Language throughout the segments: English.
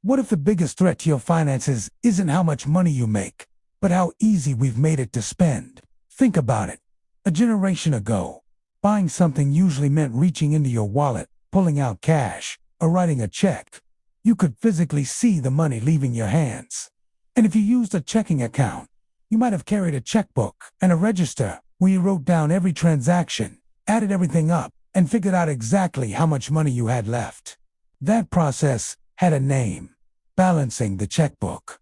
What if the biggest threat to your finances isn't how much money you make, but how easy we've made it to spend? Think about it. A generation ago, buying something usually meant reaching into your wallet, pulling out cash, or writing a check. You could physically see the money leaving your hands. And if you used a checking account, you might have carried a checkbook and a register where you wrote down every transaction, added everything up, and figured out exactly how much money you had left. That process had a name: balancing the checkbook.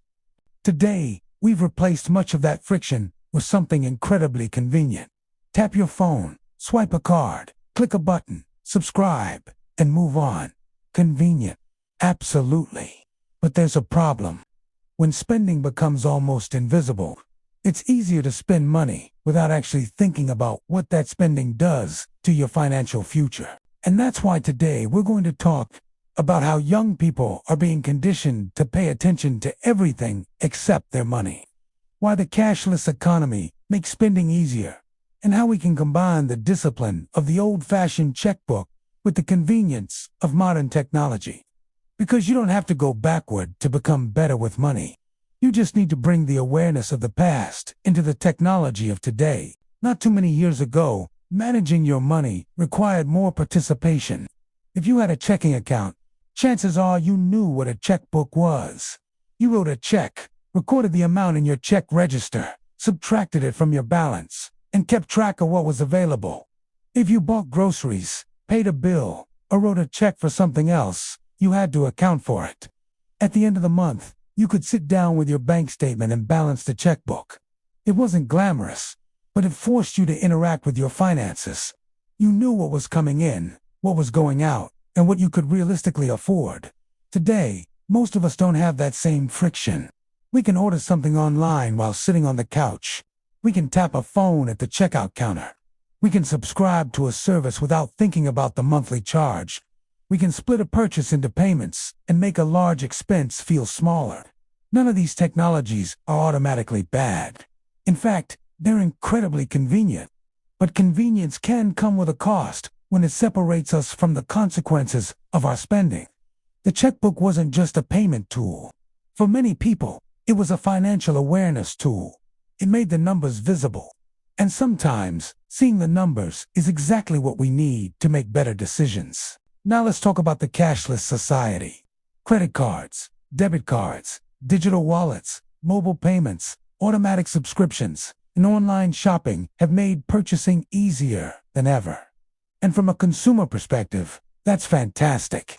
Today, we've replaced much of that friction with something incredibly convenient. Tap your phone, swipe a card, click a button, subscribe, and move on. Convenient. Absolutely. But there's a problem. When spending becomes almost invisible, it's easier to spend money without actually thinking about what that spending does to your financial future. And that's why today we're going to talk about how young people are being conditioned to pay attention to everything except their money. Why the cashless economy makes spending easier, and how we can combine the discipline of the old-fashioned checkbook with the convenience of modern technology. Because you don't have to go backward to become better with money. You just need to bring the awareness of the past into the technology of today. Not too many years ago, managing your money required more participation. If you had a checking account, chances are you knew what a checkbook was. You wrote a check, recorded the amount in your check register, subtracted it from your balance, and kept track of what was available. If you bought groceries, paid a bill, or wrote a check for something else, you had to account for it. At the end of the month, you could sit down with your bank statement and balance the checkbook. It wasn't glamorous, but it forced you to interact with your finances. You knew what was coming in, what was going out, and what you could realistically afford. Today, most of us don't have that same friction. We can order something online while sitting on the couch. We can tap a phone at the checkout counter. We can subscribe to a service without thinking about the monthly charge. We can split a purchase into payments and make a large expense feel smaller. None of these technologies are automatically bad. In fact, they're incredibly convenient. But convenience can come with a cost when it separates us from the consequences of our spending. The checkbook wasn't just a payment tool. For many people, it was a financial awareness tool. It made the numbers visible. And sometimes, seeing the numbers is exactly what we need to make better decisions. Now let's talk about the cashless society. Credit cards, debit cards, digital wallets, mobile payments, automatic subscriptions, and online shopping have made purchasing easier than ever. And from a consumer perspective, that's fantastic.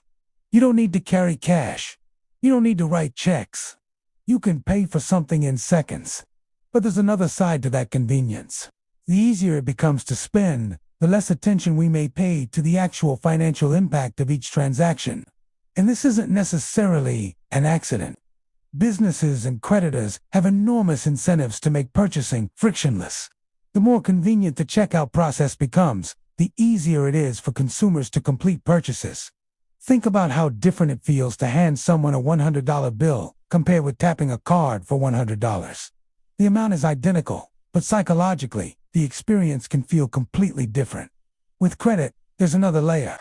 You don't need to carry cash. You don't need to write checks. You can pay for something in seconds. But there's another side to that convenience. The easier it becomes to spend, the less attention we may pay to the actual financial impact of each transaction. And this isn't necessarily an accident. Businesses and creditors have enormous incentives to make purchasing frictionless. The more convenient the checkout process becomes, the easier it is for consumers to complete purchases. Think about how different it feels to hand someone a $100 bill compared with tapping a card for $100. The amount is identical, but psychologically, the experience can feel completely different. With credit, there's another layer.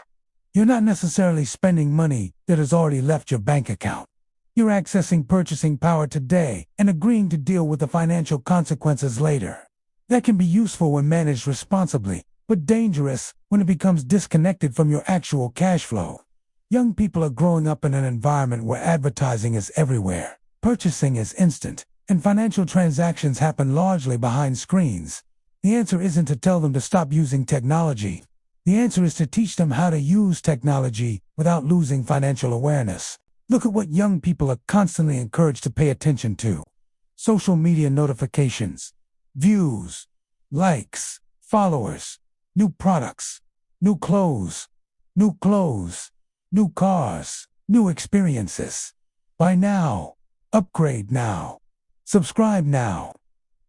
You're not necessarily spending money that has already left your bank account. You're accessing purchasing power today and agreeing to deal with the financial consequences later. That can be useful when managed responsibly, but dangerous when it becomes disconnected from your actual cash flow. Young people are growing up in an environment where advertising is everywhere, purchasing is instant, and financial transactions happen largely behind screens. The answer isn't to tell them to stop using technology. The answer is to teach them how to use technology without losing financial awareness. Look at what young people are constantly encouraged to pay attention to. Social media notifications, views, likes, followers, new products, new clothes, new cars, new experiences. Buy now, upgrade now, subscribe now.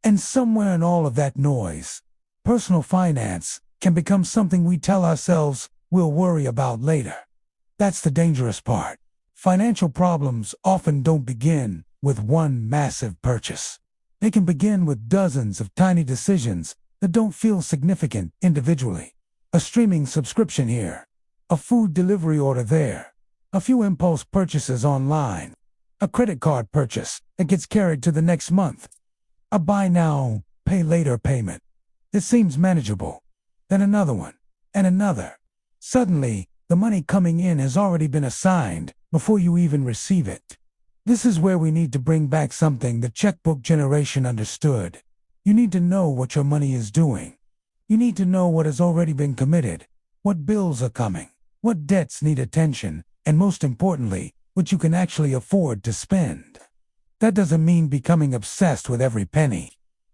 And somewhere in all of that noise, personal finance can become something we tell ourselves we'll worry about later. That's the dangerous part. Financial problems often don't begin with one massive purchase. They can begin with dozens of tiny decisions that don't feel significant individually. A streaming subscription here, a food delivery order there, a few impulse purchases online. A credit card purchase that gets carried to the next month. A buy now, pay later payment. It seems manageable. Then another one, and another. Suddenly, the money coming in has already been assigned before you even receive it. This is where we need to bring back something the checkbook generation understood. You need to know what your money is doing. You need to know what has already been committed, what bills are coming, what debts need attention, and most importantly, what you can actually afford to spend. That doesn't mean becoming obsessed with every penny.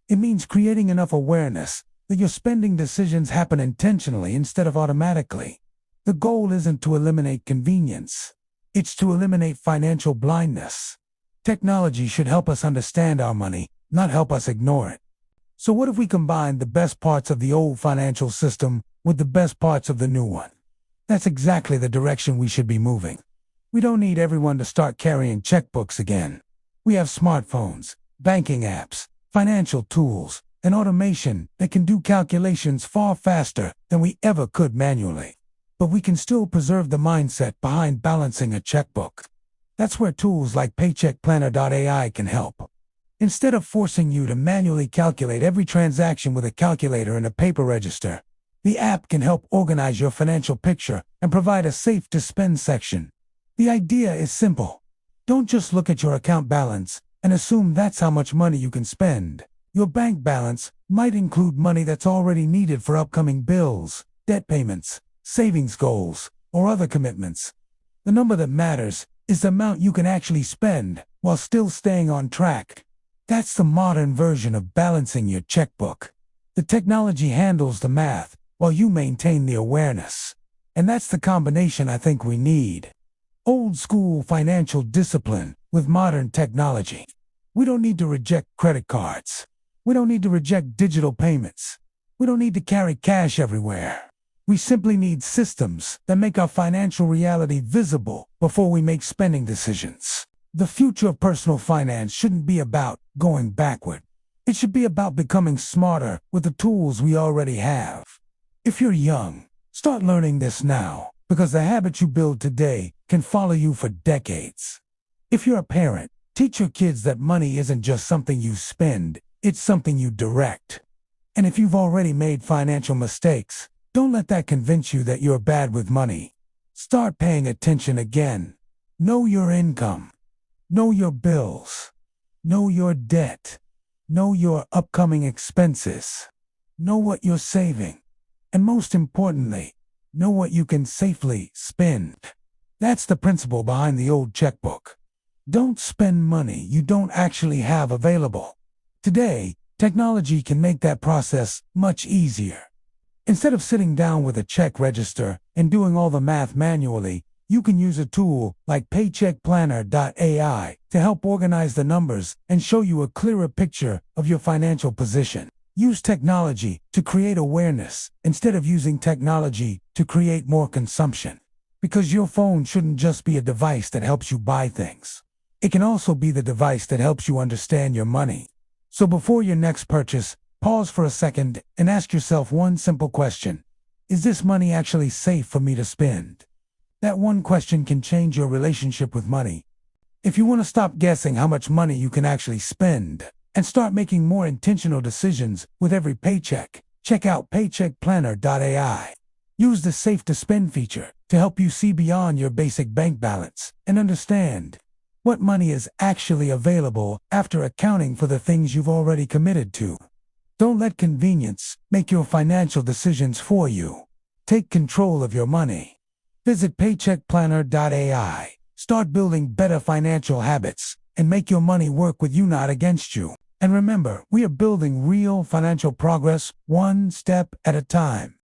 It means creating enough awareness that your spending decisions happen intentionally instead of automatically. The goal isn't to eliminate convenience. It's to eliminate financial blindness. Technology should help us understand our money, not help us ignore it. So what if we combine the best parts of the old financial system with the best parts of the new one? That's exactly the direction we should be moving. We don't need everyone to start carrying checkbooks again. We have smartphones, banking apps, financial tools, and automation that can do calculations far faster than we ever could manually. But we can still preserve the mindset behind balancing a checkbook. That's where tools like PaycheckPlanner.ai can help. Instead of forcing you to manually calculate every transaction with a calculator and a paper register, the app can help organize your financial picture and provide a safe-to-spend section. The idea is simple. Don't just look at your account balance and assume that's how much money you can spend. Your bank balance might include money that's already needed for upcoming bills, debt payments, savings goals, or other commitments. The number that matters is the amount you can actually spend while still staying on track. That's the modern version of balancing your checkbook. The technology handles the math while you maintain the awareness. And that's the combination I think we need. Old school financial discipline with modern technology. We don't need to reject credit cards. We don't need to reject digital payments. We don't need to carry cash everywhere. We simply need systems that make our financial reality visible before we make spending decisions. The future of personal finance shouldn't be about going backward. It should be about becoming smarter with the tools we already have. If you're young, start learning this now, because the habits you build today can follow you for decades. If you're a parent, teach your kids that money isn't just something you spend, it's something you direct. And if you've already made financial mistakes, don't let that convince you that you're bad with money. Start paying attention again. Know your income. Know your bills. Know your debt. Know your upcoming expenses. Know what you're saving. And most importantly, know what you can safely spend. That's the principle behind the old checkbook. Don't spend money you don't actually have available. Today, technology can make that process much easier. Instead of sitting down with a check register and doing all the math manually, you can use a tool like PaycheckPlanner.ai to help organize the numbers and show you a clearer picture of your financial position. Use technology to create awareness instead of using technology to create more consumption. Because your phone shouldn't just be a device that helps you buy things. It can also be the device that helps you understand your money. So before your next purchase, pause for a second and ask yourself one simple question. Is this money actually safe for me to spend? That one question can change your relationship with money. If you want to stop guessing how much money you can actually spend and start making more intentional decisions with every paycheck, check out PaycheckPlanner.ai. Use the Safe to Spend feature to help you see beyond your basic bank balance and understand what money is actually available after accounting for the things you've already committed to. Don't let convenience make your financial decisions for you. Take control of your money. Visit PaycheckPlanner.ai. Start building better financial habits and make your money work with you, not against you. And remember, we are building real financial progress one step at a time.